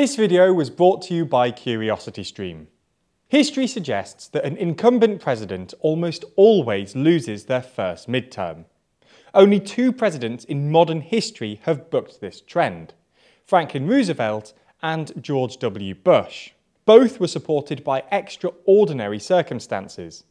This video was brought to you by CuriosityStream. History suggests that an incumbent president almost always loses their first midterm. Only two presidents in modern history have bucked this trend: Franklin Roosevelt and George W. Bush. Both were supported by extraordinary circumstances.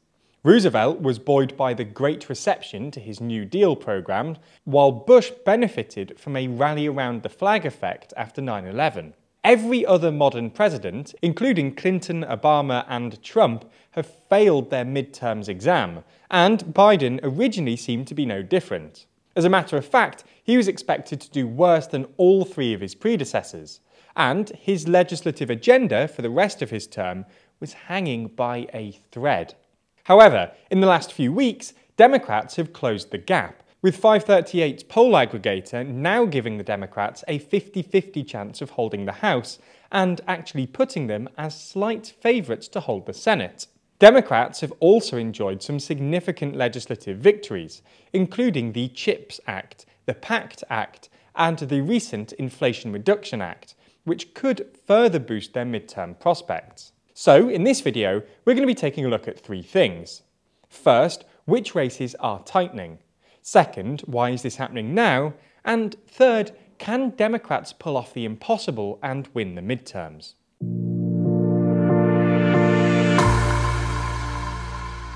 Roosevelt was buoyed by the Great Reception to his New Deal programme, while Bush benefited from a rally around the flag effect after 9/11. Every other modern president, including Clinton, Obama and Trump, have failed their midterms exam, and Biden originally seemed to be no different. As a matter of fact, he was expected to do worse than all three of his predecessors, and his legislative agenda for the rest of his term was hanging by a thread. However, in the last few weeks, Democrats have closed the gap, with 538's poll aggregator now giving the Democrats a 50-50 chance of holding the House and actually putting them as slight favourites to hold the Senate. Democrats have also enjoyed some significant legislative victories, including the CHIPS Act, the PACT Act, and the recent Inflation Reduction Act, which could further boost their midterm prospects. So, in this video, we're going to be taking a look at three things. First, which races are tightening? Second, why is this happening now? And third, can Democrats pull off the impossible and win the midterms?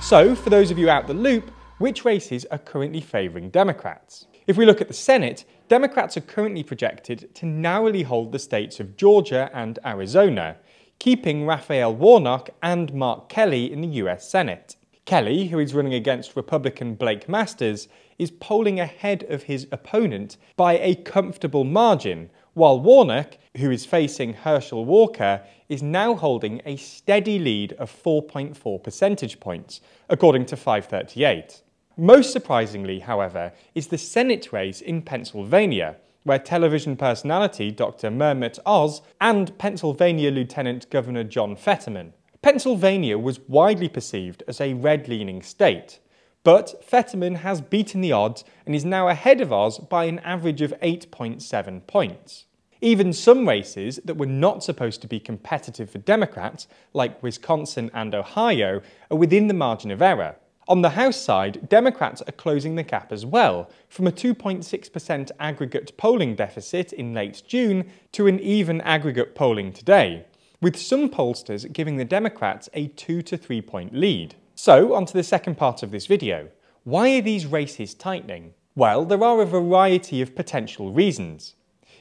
So, for those of you out the loop, which races are currently favouring Democrats? If we look at the Senate, Democrats are currently projected to narrowly hold the states of Georgia and Arizona, keeping Raphael Warnock and Mark Kelly in the US Senate. Kelly, who is running against Republican Blake Masters, is polling ahead of his opponent by a comfortable margin, while Warnock, who is facing Herschel Walker, is now holding a steady lead of 4.4 percentage points, according to 538. Most surprisingly, however, is the Senate race in Pennsylvania, where television personality Dr. Mehmet Oz and Pennsylvania Lieutenant Governor John Fetterman. Pennsylvania was widely perceived as a red-leaning state, but Fetterman has beaten the odds and is now ahead of Oz by an average of 8.7 points. Even some races that were not supposed to be competitive for Democrats, like Wisconsin and Ohio, are within the margin of error. On the House side, Democrats are closing the gap as well, from a 2.6% aggregate polling deficit in late June to an even aggregate polling today, with some pollsters giving the Democrats a 2 to 3 point lead. So, onto the second part of this video. Why are these races tightening? Well, there are a variety of potential reasons.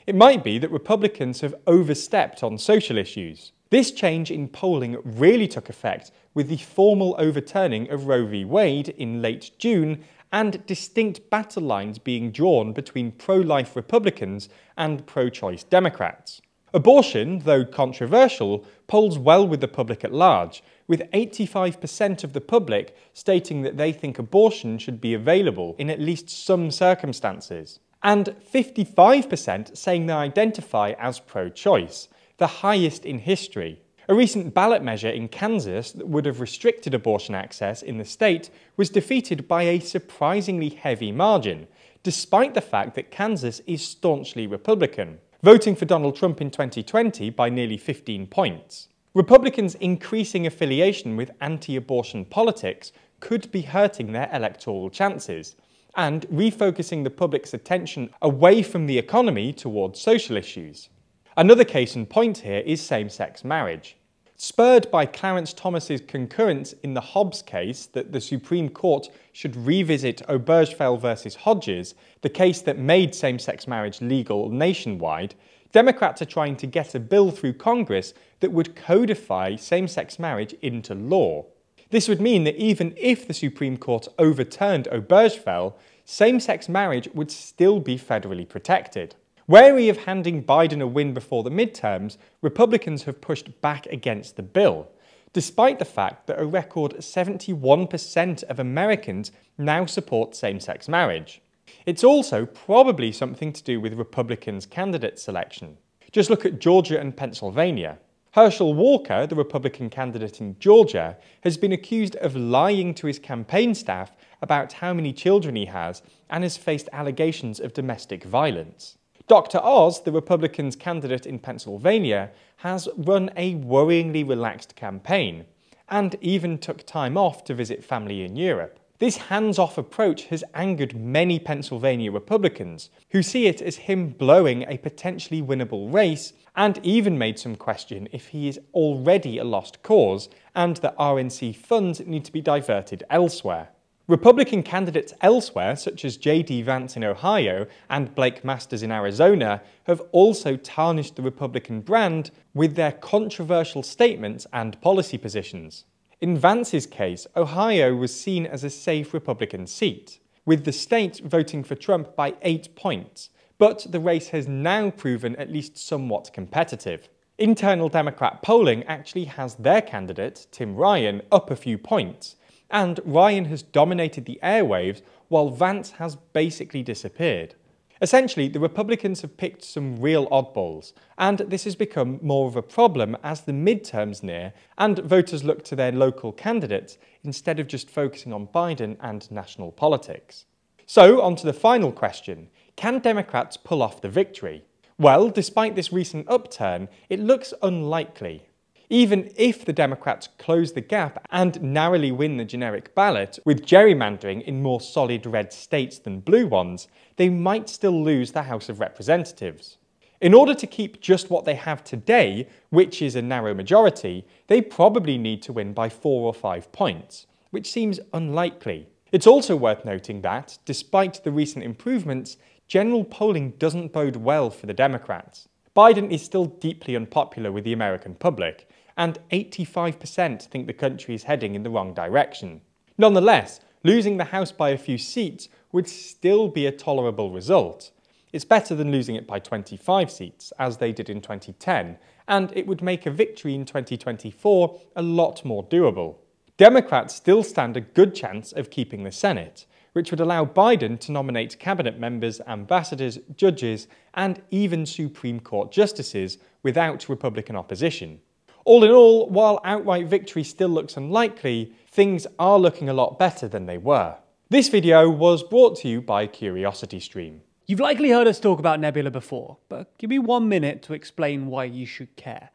It might be that Republicans have overstepped on social issues. This change in polling really took effect with the formal overturning of Roe v. Wade in late June and distinct battle lines being drawn between pro-life Republicans and pro-choice Democrats. Abortion, though controversial, polls well with the public at large, with 85% of the public stating that they think abortion should be available in at least some circumstances, and 55% saying they identify as pro-choice, the highest in history. A recent ballot measure in Kansas that would have restricted abortion access in the state was defeated by a surprisingly heavy margin, despite the fact that Kansas is staunchly Republican, voting for Donald Trump in 2020 by nearly 15 points. Republicans' increasing affiliation with anti-abortion politics could be hurting their electoral chances, and refocusing the public's attention away from the economy towards social issues. Another case in point here is same-sex marriage. Spurred by Clarence Thomas's concurrence in the Hobbs case that the Supreme Court should revisit Obergefell versus Hodges, the case that made same-sex marriage legal nationwide, Democrats are trying to get a bill through Congress that would codify same-sex marriage into law. This would mean that even if the Supreme Court overturned Obergefell, same-sex marriage would still be federally protected. Wary of handing Biden a win before the midterms, Republicans have pushed back against the bill, despite the fact that a record 71% of Americans now support same-sex marriage. It's also probably something to do with Republicans' candidate selection. Just look at Georgia and Pennsylvania. Herschel Walker, the Republican candidate in Georgia, has been accused of lying to his campaign staff about how many children he has and has faced allegations of domestic violence. Dr. Oz, the Republicans' candidate in Pennsylvania, has run a worryingly relaxed campaign, and even took time off to visit family in Europe. This hands-off approach has angered many Pennsylvania Republicans, who see it as him blowing a potentially winnable race, and even made some question if he is already a lost cause and that RNC funds need to be diverted elsewhere. Republican candidates elsewhere, such as J.D. Vance in Ohio and Blake Masters in Arizona, have also tarnished the Republican brand with their controversial statements and policy positions. In Vance's case, Ohio was seen as a safe Republican seat, with the state voting for Trump by 8 points, but the race has now proven at least somewhat competitive. Internal Democrat polling actually has their candidate, Tim Ryan, up a few points, and Ryan has dominated the airwaves while Vance has basically disappeared. Essentially, the Republicans have picked some real oddballs, and this has become more of a problem as the midterms near and voters look to their local candidates instead of just focusing on Biden and national politics. So, on to the final question. Can Democrats pull off the victory? Well, despite this recent upturn, it looks unlikely. Even if the Democrats close the gap and narrowly win the generic ballot, with gerrymandering in more solid red states than blue ones, they might still lose the House of Representatives. In order to keep just what they have today, which is a narrow majority, they probably need to win by 4 or 5 points, which seems unlikely. It's also worth noting that, despite the recent improvements, general polling doesn't bode well for the Democrats. Biden is still deeply unpopular with the American public, and 85% think the country is heading in the wrong direction. Nonetheless, losing the House by a few seats would still be a tolerable result. It's better than losing it by 25 seats, as they did in 2010, and it would make a victory in 2024 a lot more doable. Democrats still stand a good chance of keeping the Senate, which would allow Biden to nominate cabinet members, ambassadors, judges, and even Supreme Court justices without Republican opposition. All in all, while outright victory still looks unlikely, things are looking a lot better than they were. This video was brought to you by CuriosityStream. You've likely heard us talk about Nebula before, but give me 1 minute to explain why you should care.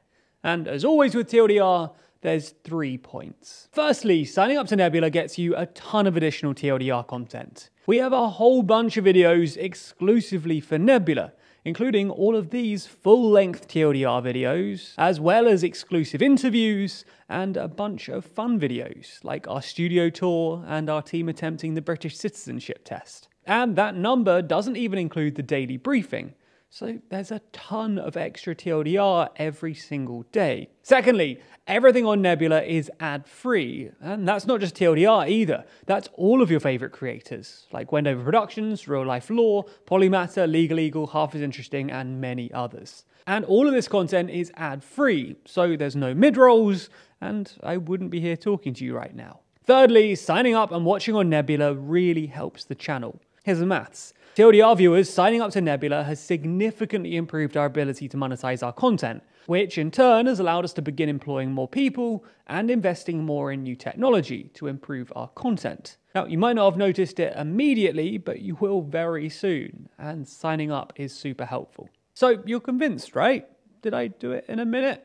And as always with TLDR, there's 3 points. Firstly, signing up to Nebula gets you a ton of additional TLDR content. We have a whole bunch of videos exclusively for Nebula, including all of these full-length TLDR videos, as well as exclusive interviews and a bunch of fun videos, like our studio tour and our team attempting the British citizenship test. And that number doesn't even include the daily briefing, so there's a ton of extra TLDR every single day. Secondly, everything on Nebula is ad-free, and that's not just TLDR either. That's all of your favourite creators, like Wendover Productions, Real Life Law, Polymatter, Legal Eagle, Half as Interesting, and many others. And all of this content is ad-free, so there's no mid-rolls, and I wouldn't be here talking to you right now. Thirdly, signing up and watching on Nebula really helps the channel. Here's the maths. TLDR viewers signing up to Nebula has significantly improved our ability to monetize our content, which in turn has allowed us to begin employing more people and investing more in new technology to improve our content. Now, you might not have noticed it immediately, but you will very soon, and signing up is super helpful. So you're convinced, right? Did I do it in a minute?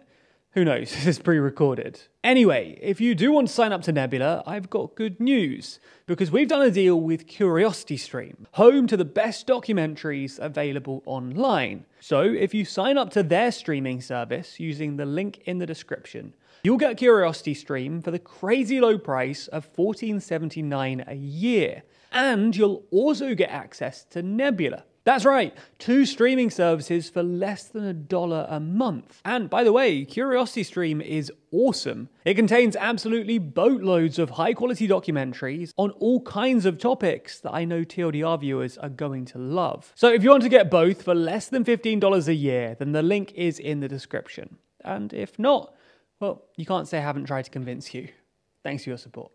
Who knows, this is pre-recorded. Anyway, if you do want to sign up to Nebula, I've got good news, because we've done a deal with CuriosityStream, home to the best documentaries available online. So if you sign up to their streaming service using the link in the description, you'll get CuriosityStream for the crazy low price of $14.79 a year, and you'll also get access to Nebula. That's right, 2 streaming services for less than $1 a month. And by the way, CuriosityStream is awesome. It contains absolutely boatloads of high-quality documentaries on all kinds of topics that I know TLDR viewers are going to love. So if you want to get both for less than $15 a year, then the link is in the description. And if not, well, you can't say I haven't tried to convince you. Thanks for your support.